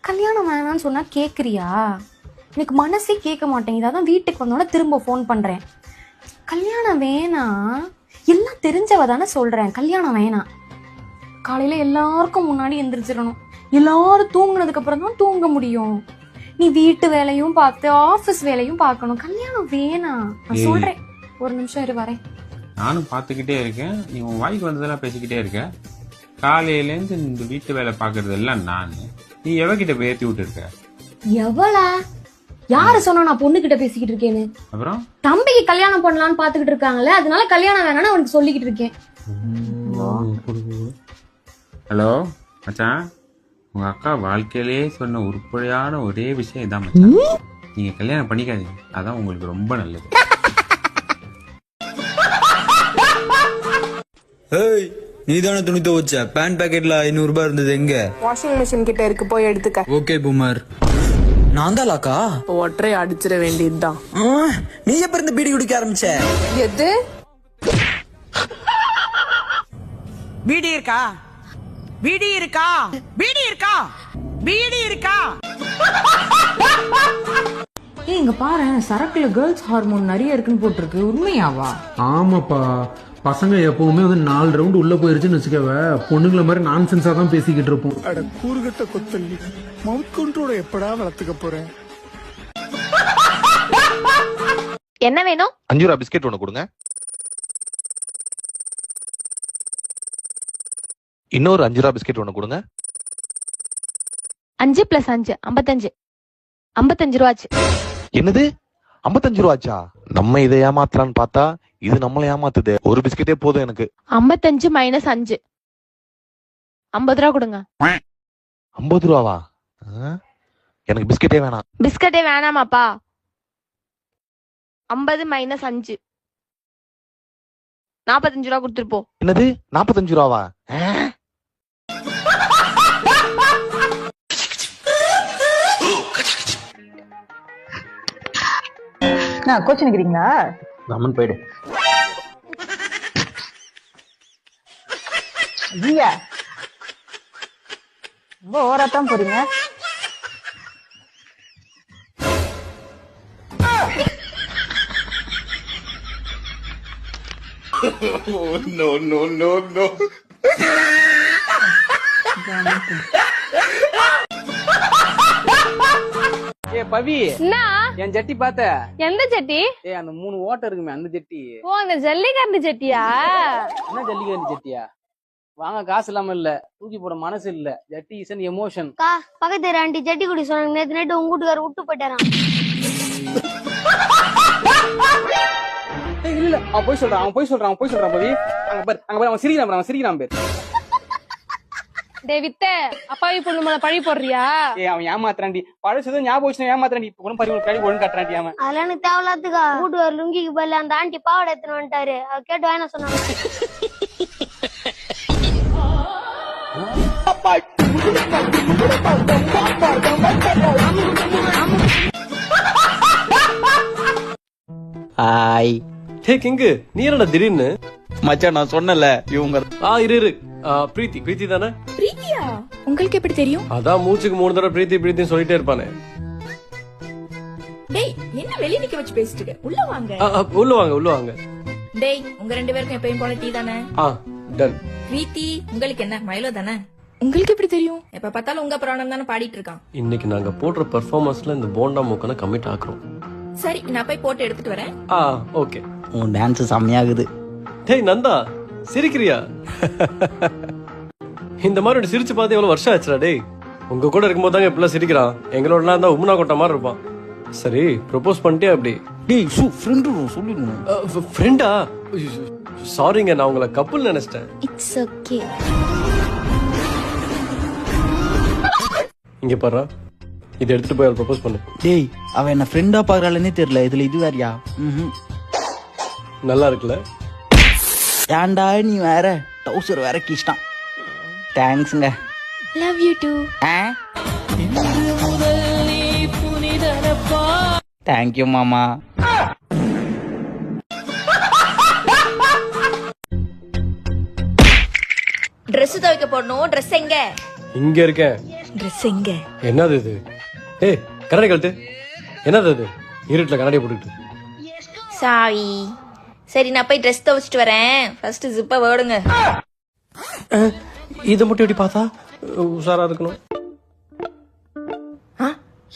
கல்யாணம் வேணான்னு சொன்னா கேக்குறியா? எனக்கு மனசே கேட்க மாட்டேங்குது. அதான் வீட்டுக்கு வந்தோட திரும்ப ஃபோன் பண்றேன். கல்யாணம் வேணாம், எல்லாம் தெரிஞ்சவ தானே சொல்றேன். கல்யாணம் வேணாம். காலையில எல்லாருக்கும் முன்னாடி எந்திரிச்சிடணும். எல்லாரும் தூங்குனதுக்கு அப்புறம் தான் தூங்க முடியும். நீ வீட்டு வேலையும் பார்த்து ஆபீஸ் வேலையும் பார்க்கணும். கல்யாணம் வேணாம். நான் சொல்றேன், ஒரு நிமிஷம் இரு வரேன். நானும் பார்த்துக்கிட்டே இருக்கேன். நீ உன் வாய்க்கு வந்ததெல்லாம் பேசிக்கிட்டே இருக்க. காலையிலேருந்து இந்த வீட்டு வேலை பார்க்கறது எல்லாம் நான். நீ எவகிட்ட பேத்தி விட்டு இருக்க? எவளா? யாரு சொன்னா நான் பொண்ணு கிட்ட பேசிக்கிட்டு இருக்கேன்னு? அப்புறம் தம்பிக்கு கல்யாணம் பண்ணலான்னு பாத்துக்கிட்டு இருக்காங்கல்ல, அதனால கல்யாணம் வேணாம்னு அவனுக்கு சொல்லிக்கிட்டு இருக்கேன். ஹலோ மச்சான், உங்க அக்கா வாழ்க்கையிலேயே சொன்ன உருப்படியான ஒரே விஷயம் இதான் மச்சான். நீங்க கல்யாணம் பண்ணிக்காதீங்க, அதான் உங்களுக்கு ரொம்ப நல்லது. ஏய், நீதானே துணி துவைச்ச? பேண்ட் பாக்கெட்ல 500 ரூபாய் இருந்தது எங்க? வாஷிங் மிஷின் கிட்ட இருக்கு, போய் எடுத்துக்க. Okay boomer. நான் தான் லாக்கா? ஒற்றை அடிச்சிட வேண்டியதுதான். நீ எப்ப இருந்து பீடி குடிக்க ஆரம்பிச்ச? எது பீடி இருக்கா? பீடி இருக்கா? பீடி இருக்கா? பீடி இருக்கா? இங்க பாரு, சரக்குல கேர்ள்ஸ் ஹார்மோன் நிறைய இருக்குன்னு போட்டிருக்கு. உண்மையாவா? ஆமாப்பா, பசங்க எப்பவுமே 4 ரவுண்ட் உள்ள போயிருச்சுன்னு வச்சுக்கவ, பொண்ணுங்களை மாதிரி நான்சென்ஸா தான் பேசிக்கிட்டு இருப்போம். அட கூறுகட்ட கொத்தல்லி, மவுத் கண்ட்ரோல எப்படா வளர்த்துக்க போறேன்? என்ன வேணும்? 5 ரூபா பிஸ்கெட் ஒண்ணு கொடுங்க. இன்னொரு 5 ரூபா பிஸ்கெட் ஒண்ணு கொடுங்க. 5 + 5 55. 55 ரூபாச்சு. என்னது 55 ரூபாச்சா? நம்ம இதை ஏமாத்தலான்னு பார்த்தா இது நம்மள ஏமாத்துது. ஒரு பிஸ்கெட்டே போதும் எனக்கு. 55 - 5 50 ரூபா கொடுங்க. 50 ரூபாவா? எனக்கு பிஸ்கெட்டே வேணாம். பிஸ்கட்டே வேணாமாப்பா? 50 - 5 45 ரூபா கொடுத்துட்டு போ. என்னது 45 ரூபாவா? கோச்சினுக்கிறீங்களா? கம்மன் போயிடு. நீங்க ரொம்ப ஓவராத்தான் போறீங்க. No no no no. ஏ பவி, என்ன? என் ஜட்டி பாத்த? எந்த ஜட்டி? ஏ அந்த 3 ஓட்டை இருக்குமே அந்த ஜட்டி. ஓ, அந்த ஜல்லிக்கட்டு ஜட்டியா? என்ன ஜல்லிக்கட்டு ஜட்டியா? வாங்க காசு இல்லாம இல்ல, தூக்கி போட மனசு இல்ல. ஜட்டி இஸ் அன் எமோஷன். பக்கத்து ஆண்டி ஜட்டி குடி சொன்னாங்க. நேத்து நைட்டு உங்க வீட்டுக்காரர் விட்டு போயிட்டாராம். இல்ல அவன் போய் சொல்றான் பவி. அங்க பாரு அவன் சிரிக்கிறான் பேர். டேய் வித்த, அப்பாவி பொண்ணு மேல பழி போடுறியா? ஏ அவன் ஏமாத்துறாண்டி. பழசுதான் ஞாபகம் வச்சு ஏமாத்துறாண்டி. இப்ப கூட பறி கழி ஒழுங்கு காட்டுறாண்டி அவன். அதெல்லாம் எனக்கு தேவையில்லாதுக்கா. வீட்டுக்காரர் லுங்கிக்கு பதில அந்த ஆண்டி பாவாடை எடுத்துன்னு வந்துட்டாரு. அவர் கேட்டு வேணா சொன்னாங்க. ஹாய். ஹே கிங்கு, நீ என்னடா திடீர்னு? மச்சான் நான் சொன்னல இவங்க. இரு. பிரீத்தி தானே? பிரியா? உங்களுக்கு எப்படி தெரியும்? அதான் மூச்சுக்கு 3 தடவை பிரீத்தி சொல்லிட்டே இருப்பானே. டேய், என்ன வெளிய நிக்க வச்சு பேசிட்டு இருக்க? உள்ள வாங்க. உள்ள வாங்க. டேய், உங்க 2 பேருக்கும் எப்பவும் போல டீ தானே? டன். பிரீத்தி, உங்களுக்கு என்ன மைலோ தானே? உங்களுக்கு எப்படி தெரியும்? எப்ப பார்த்தாலும் உங்க பிராணம் தானே பாடிட்டு இருக்கான். இன்னைக்கு நாங்க போடுற பெர்ஃபார்மன்ஸ்ல இந்த போண்டா மூக்கனை கமிட் ஆக்குறோம். சரி, நான் போய் போட்டு எடுத்துட்டு வரேன். ஓகே. உன் டான்ஸ் செம்மையாகுது. டேய் நந்தா, சிரிக்கிறியா? இந்த மாதிரி சிரிச்சு பார்த்து எவ்வளவு வருஷம் ஆச்சுடா. டேய், உங்க கூட இருக்கும்போது தாங்க இப்பெல்லாம் சிரிக்கிறான். எங்களோட இருந்தா உம்னா கொட்ட மாதிரி இருப்பான். சரி, ப்ரொபோஸ் பண்ணிட்டே அப்படி? டேய் ஃப்ரெண்டு சொல்லிடுங்க. ஃப்ரெண்டா? சாரிங்க, நான் உங்களை கப்புள் நினைச்சிட்டேன். It's okay. இங்க பாரு, இதை எடுத்துட்டு போய் ப்ரொபோஸ் பண்ணு. டேய், அவன் என்ன ஃப்ரெண்டா பாக்குறாளே தெரியல. இதுல இது வேறயா? நல்லா இருக்குல்ல? ஏன்டா நீ வேற டவுசர் வேற கிஷ்டான். தேங்க்ஸ்ங்க. Love you too. தேங்க்யூ மாமா. Dress துவைக்க போடணும். Dress எங்க? இங்க இருக்கேன். ட்ரெஸ் எங்க? என்னது இது? ஏய் கண்ணாடி கழட்டு. என்னது அது? இருட்டுல கண்ணாடி போட்டுக்கிட்டு. சாரி. சரி நான் போய் ட்ரெஸ் துவைச்சிட்டு வரேன். ஃபர்ஸ்ட் ஜிப்பை வேடுங்க. இதை மட்டும் எப்படி பார்த்தா உஷாரா இருக்கணும்.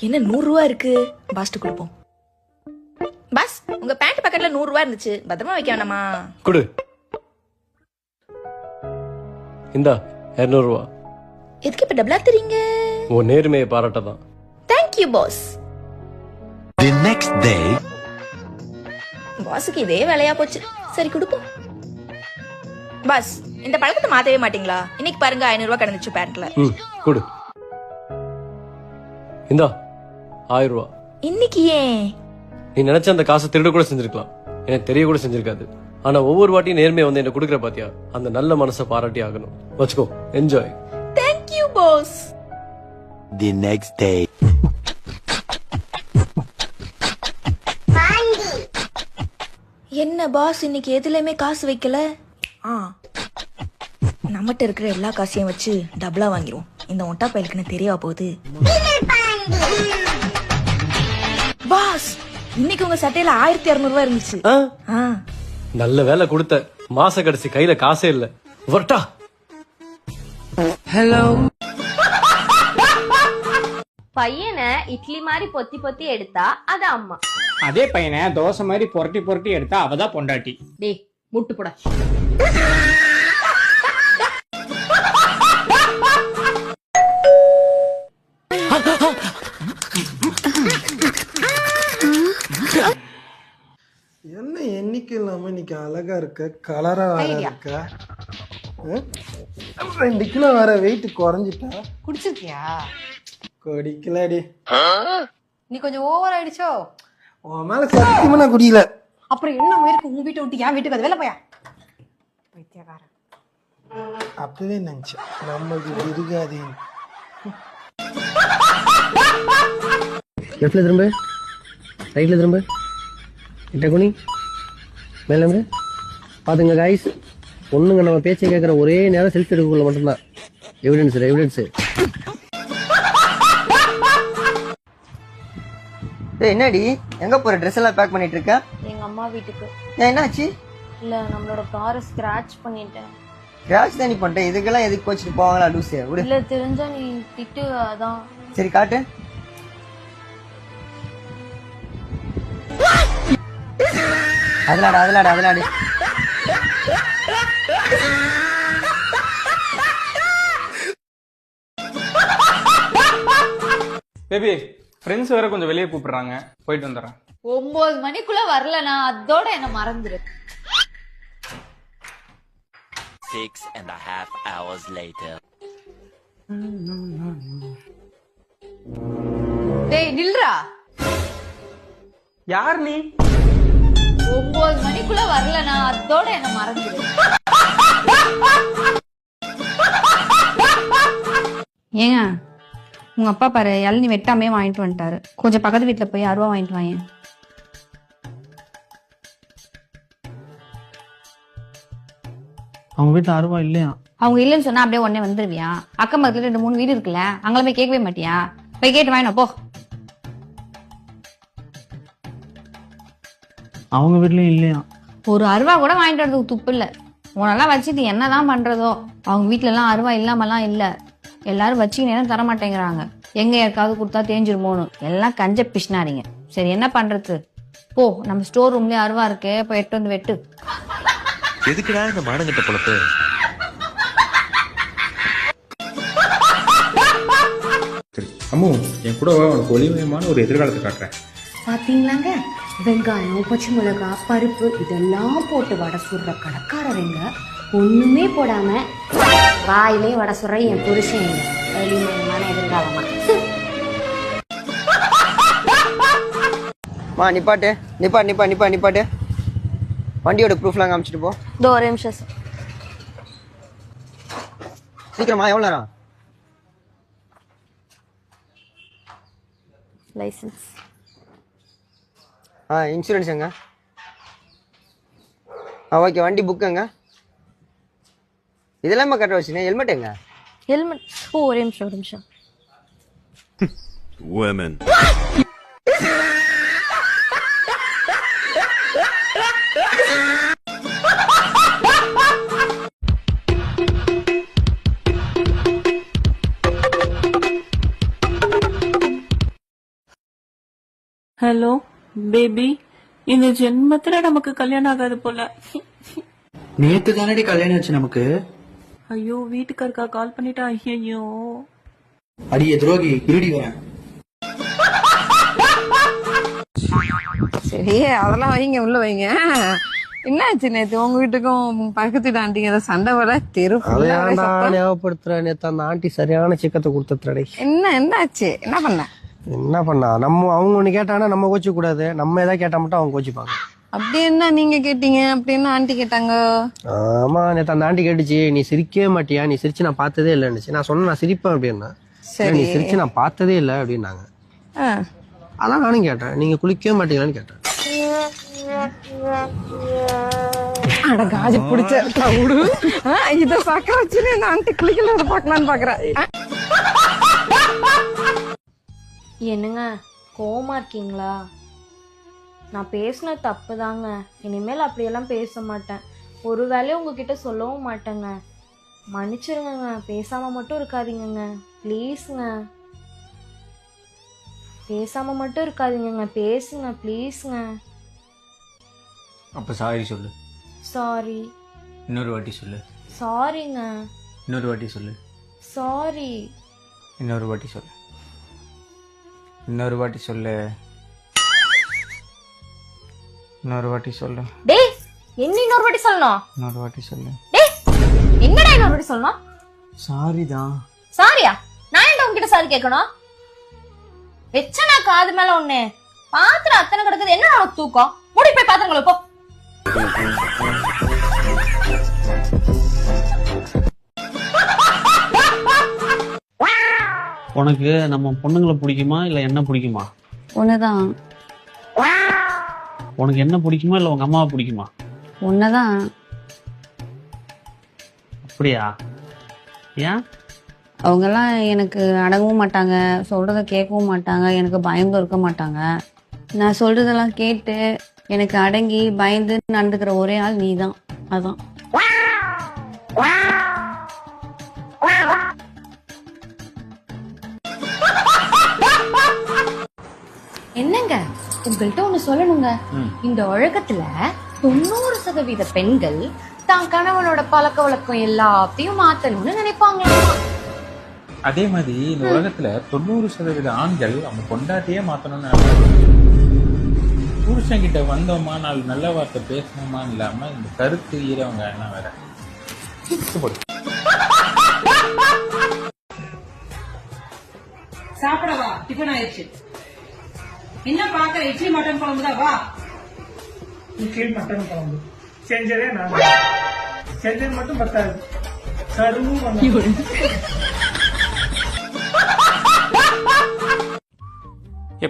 என்ன 100 ரூபா இருக்கு? பாஸ்ட் கொடுப்போம். பாஸ் உங்க பேண்ட் பக்கெட்ல 100 ரூபா இருந்துச்சு, பத்திரமா வைக்க வேணாமா? கொடு. இந்தா 200 ரூபா. எதுக்கு இப்ப டபுளா தரீங்க? உன் நேர்மையை பாராட்டதான். Thank you boss. The next day. பாஸுக்கு இதே வேலையா போச்சு. சரி கொடுப்போம். பாஸ் இந்த பழக்கத்தை மாத்தவே மாட்டீங்களா? இன்னைக்கு பாருங்க 500 ரூபா கிடந்துச்சு பேண்ட்ல. கொடு. இந்தா 1000 ரூபா. இன்னைக்கு ஏன்? நீ நினைச்ச அந்த காசை திருட கூட செஞ்சிருக்கலாம், எனக்கு தெரிய கூட செஞ்சிருக்காது. ஆனா ஒவ்வொரு வாட்டியும் நேர்மையை வந்து என்ன கொடுக்குற பாத்தியா, அந்த நல்ல மனசை பாராட்டி ஆகணும். வச்சுக்கோ, enjoy. Thank you boss. The next day. என்ன பாஸ் இன்னைக்கு எதுலயுமே காசு வைக்கல? நம்மகிட்ட இருக்கிற எல்லா காசையும் வச்சு டபுளா வாங்கிடுவோம். இந்த ஒட்டா பயலுக்குன்னு தெரியவா போகுது. பாஸ் இன்னைக்கு உங்க சட்டையில 1200 ரூபாய் இருந்துச்சு. நல்ல வேலை கொடுத்த. மாச கடைசி கையில காசே இல்ல. வரட்டா. ஹலோ. பையனை இட்லி மாதிரி பொத்தி பொத்தி எடுத்தா அது அம்மா. அதே பையனை தோசை மாதிரி புரட்டி புரட்டி எடுத்தா அவதான் பொண்டாட்டி. டேய் முட்டு போட. என்ன எண்ணிக்கை இல்லாம இன்னைக்கு அழகா இருக்க, கலரா வேற இருக்க. 2 கிலோ வேற வெயிட் குறைஞ்சிட்டா. குடிச்சிருக்கியா? குடிக்கலடி. நீ கொஞ்சம் ஓவர் ஆயிடுச்சோ? உன் மேல சத்தியமா நான் குடிக்கல. அப்புறம் என்ன இருக்கு உங்க வீட்டை விட்டு என் வீட்டுக்கு அது வேலை போயா? பைத்தியக்காரன். அப்பவே நினைச்சேன் நம்மளுக்கு இருக்காது. லெஃப்ட்ல திரும்ப, ரைட்ல திரும்ப, கிட்ட குனி, மேல இருந்து பாத்துங்க காய்ஸ். பொண்ணுங்க நம்ம பேச்சை கேட்குற ஒரே நேரம் செல்ஃபி எடுக்கக்குள்ள மட்டும்தான். Evidence evidence. என்னடி எங்க போற? ட்ரெஸ் எல்லாம் பேக் பண்ணிட்டு இருக்க? எங்க அம்மா வீட்டுக்கு. என்னாச்சு? இல்ல நம்மளோட காரை ஸ்கிராட்ச் பண்ணிட்டேன். கிராஷ் தான் நீ பண்ணிட்டேன், இதுக்கெல்லாம் எதுக்கு கோச்சிட்டு போவாங்களா லூசு? விடு. இல்ல தெரிஞ்சா நீ திட்டு, அதான். சரி காட்டு. அதலாடு. பேபி ஃப்ரெண்ட்ஸ் வேற கொஞ்சம் வெளியே கூப்பிடுறாங்க, போயிட்டு வந்துடுறேன். 9 மணிக்குள்ள வரலனா அதோட என்ன மறந்துரு. 6.5 hours later. டேய் நில்றா. யார் நீ? 9 மணிக்குள்ள வரலனா அதோட என்ன மறந்துரு. ஏங்க உங்க அப்பா பாரு இளநீ வெட்டாமே வாங்கிட்டு வந்துட்டாரு. கொஞ்சம் பக்கத்து வீட்டுல போய் 6 ரூபா வாங்கிட்டு வாங்க. அவங்க வீட்டுல 6 ரூபா இல்லையா? அவங்க இல்லைன்னு சொன்னா அப்படியே உடனே வந்துருவியா? அக்கம் பக்கத்துல 2-3 வீடு இருக்குல்ல, அங்கெல்லாம் போய் கேட்கவே மாட்டியா? போய் கேட்டு வாங்கினா போ. அவங்க வீட்லயும் இல்லையா? ஒரு 6 ரூபா கூட வாங்கிட்டு வரதுக்கு துப்பு இல்ல. உனெல்லாம் வச்சுட்டு என்னதான் பண்றதோ. அவங்க வீட்டுல எல்லாம் 6 ரூபா இல்லாமலாம் இல்ல. எல்லாரும் வச்சுக்கினே தர மாட்டேங்கிறாங்க. எங்க யாருக்காவது கொடுத்தா தேஞ்சிருமோன்னு எல்லாம் கஞ்ச பிஷ்னாரிங்க. சரி என்ன பண்றது? போ, நம்ம ஸ்டோர் ரூம்லயே 6 ரூபா இருக்கு, போய் எட்டு வந்து வெட்டு. எதுக்குடா இந்த மானங்கிட்ட பொழப்பு? சரி அம்மு, என் கூட வா, உனக்கு ஒளிமயமான ஒரு எதிர்காலத்தை காட்டுறேன். பாத்தீங்களாங்க, வெங்காயம், பச்சை மிளகா, பருப்பு இதெல்லாம் போட்டு வடை சுடுற கடைக்காரருங்க ஒண்ணுமே போடாம வாயிலே வடை சுடுற என் புருஷன் ஒளிமயமான எதிர்காலமா. நிப்பாட்டு. வண்டியோட ப்ரூஃப்லாம் காமிச்சிட்டு போ. இதோ ஒரு நிமிஷம். சீக்கிரமா, எவ்வளவு நேரம்? லைசன்ஸ். இன்சூரன்ஸ் எங்க? ஓகே, வண்டி புக் எங்க? இதெல்லாம் கட்ட வச்சுங்க. ஹெல்மெட் எங்க? ஹெல்மெட். ஒரு நிமிஷம். women. ஹலோ பேபி, இந்த ஜென்மத்துல நமக்கு கல்யாணம் ஆகாது போல. நேத்து தானடி கல்யாணம் ஆச்சு நமக்கு. ஐயோ, வீட்டுக்காரக்கா கால் பண்ணிட்டா. ஐயோ, அடியே துரோகி, இருடி வரேன். சரி, அதெல்லாம் வைங்க, உள்ள வைங்க. என்னாச்சு நேத்து உங்க வீட்டுக்கும் பக்கத்து ஆண்டிங்க ஏதோ சண்டை வர தெரு ஞாபகப்படுத்துற. நேத்து அந்த ஆண்டி சரியான சிக்கத்தை கொடுத்துறடே. என்னாச்சு? என்ன பண்ண? என்ன பண்ணா? நம்ம அவங்க ஒண்ணு கேட்டாங்கன்னா நம்ம கோச்சு கூடாது, நம்ம ஏதாவது கேட்டா மட்டும் அவங்க கோச்சிப்பாங்க. அப்படி என்ன நீங்க கேட்டீங்க? அப்படி என்ன ஆண்டி கேட்டாங்க? ஆமா, நேத்து அந்த ஆண்டி கேட்டுச்சு, நீ சிரிக்கவே மாட்டியா, நீ சிரிச்சு நான் பார்த்ததே இல்லைன்னு. நான் சொன்னேன் நான் சிரிப்பேன் அப்படின்னா. நீ சிரிச்சு நான் பார்த்ததே இல்லை அப்படின்னாங்க. அதான் நானும் கேட்டேன், நீங்க குளிக்கவே மாட்டீங்களான்னு கேட்டேன். அட காஜி பிடிச்ச இத பாக்க வச்சு இந்த ஆண்டி குளிக்கல பாக்கலான்னு பாக்குறேன். என்னங்க கோவமா இருக்கீங்களா? நான் பேசின தப்பு தாங்க. இனிமேல் அப்படியெல்லாம் பேச மாட்டேன். ஒரு வேலையும் உங்ககிட்ட சொல்லவும் மாட்டேங்க. மன்னிச்சிருங்க. பேசாம மட்டும் இருக்காதீங்கங்க ப்ளீஸுங்க. பேசாம மட்டும் இருக்காதீங்கங்க, பேசுங்க ப்ளீஸுங்க. அப்ப சாரி சொல்லு. சாரி. இன்னொரு வாட்டி சொல்லு. சாரிங்க. இன்னொரு வாட்டி சொல்லு. சாரி. இன்னொரு வாட்டி சொல்லு. இன்னொரு வாட்டி சொல்லு. இன்னொரு வாட்டி சொல்லு. டேய், என்ன இன்னொரு வாட்டி சொல்லணும்? இன்னொரு வாட்டி சொல்லு. டேய், என்னடா இன்னொரு வாட்டி சொல்லணும்? சாரி தான். சாரியா? நான் ஏன்டா உன்கிட்ட சாரி கேட்கணும்? வெச்சனா காது மேல ஒண்ணு. பாத்திரம் அத்தனை கிடக்குது, என்ன உனக்கு தூக்கம்? மூடி போய் பாத்திரங்கள போ. உனக்கு நம்ம பொண்ணுங்களை பிடிக்குமா இல்ல என்ன பிடிக்குமா? ஒண்ணுதான். உனக்கு என்ன பிடிக்குமா இல்ல உங்க அம்மாவை பிடிக்குமா? ஒண்ணுதான். அப்படியா? ஏன்? அவங்கெல்லாம் எனக்கு அடங்கவும் மாட்டாங்க, சொல்றத கேட்கவும் மாட்டாங்க, எனக்கு பயந்தும் இருக்க மாட்டாங்க. நான் சொல்றதெல்லாம் கேட்டு எனக்கு அடங்கி பயந்து நடந்துக்கிற ஒரே ஆள் நீதான். அதான். என்னங்க, உங்கள்கிட்ட ஒண்ணு சொல்லணுங்க. இந்த உலகத்துல 90% பெண்கள் தான் கணவனோட பழக்க வழக்கம் எல்லாத்தையும் மாத்தணும்னு நினைப்பாங்களா? அதே மாதிரி இந்த உலகத்துல 90% ஆண்கள் அவங்க பொண்டாட்டியே மாத்தணும்னு நினைப்பாங்க. புருஷன் கிட்ட வந்தோமா, நாலு நல்ல வார்த்தை பேசணுமா இல்லாம இந்த கருத்து ஈரவங்க என்ன வேற. சாப்பிடவா? டிஃபன் ஆயிடுச்சு. என்ன பாக்குற? இட்லி மட்டன் குழம்பு தான். வா. இட்லி மட்டன் குழம்பு செஞ்சதே நான். செஞ்சது மட்டும் பத்தாது, சருவும்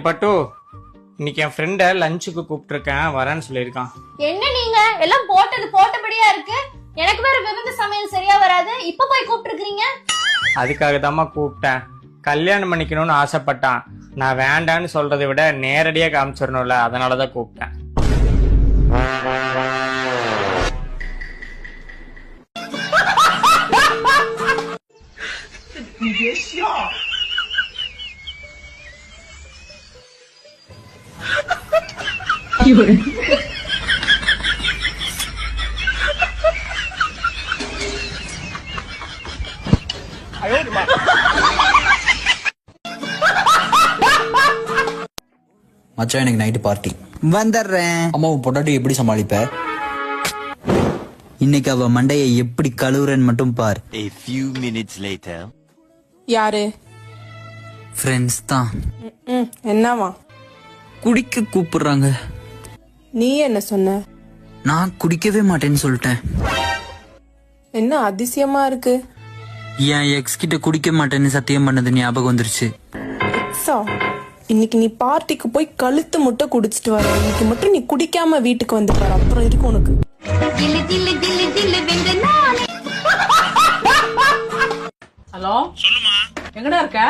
பட்டு, இன்னைக்கு என் ஃப்ரெண்ட லஞ்சுக்கு கூப்பிட்டுருக்கேன், வரேன்னு சொல்லியிருக்கான். என்ன நீங்க எல்லாம் போட்டது போட்டபடியா இருக்கு? எனக்கு வேற விருந்து சமையல் சரியா வராது, இப்ப போய் கூப்பிட்டுருக்கீங்க. அதுக்காக தாம்மா கூப்பிட்டேன். கல்யாணம் பண்ணிக்கணும்னு ஆசைப்பட்டான். நான் வேண்டான்னு சொல்றதை விட நேரடியா காமிச்சிடணும்ல, அதனாலதான் கூப்பிட்டேன். மச்சான், எனக்கு நைட்டு பார்ட்டி. வந்துடுறேன். அம்மாவை பொட்டாட்டி எப்படி சமாளிப்ப? இன்னைக்கு அவ மண்டையை எப்படி கழுவுறேன்னு மட்டும் பார். A few minutes later. யாரு? ஃப்ரெண்ட்ஸ் தான். என்னவா? குடிக்க கூப்பிடுறாங்க. நீ என்ன சொன்ன? நான் குடிக்கவே மாட்டேன்னு சொல்லிட்டேன். என்ன அதிசயமா இருக்கு? என் எக்ஸ் கிட்ட குடிக்க மாட்டேன்னு சத்தியம் பண்ணது ஞாபகம் வந்துருச்சு. இன்னைக்கு நீ பார்ட்டிக்கு போய் கழுத்து முட்டை குடிச்சிட்டு வர. இன்னைக்கு மட்டும் நீ குடிக்காம வீட்டுக்கு வந்து பாரு, அப்புறம் இருக்கு உனக்கு. ஹலோ, சொல்லுமா. எங்கடா இருக்க?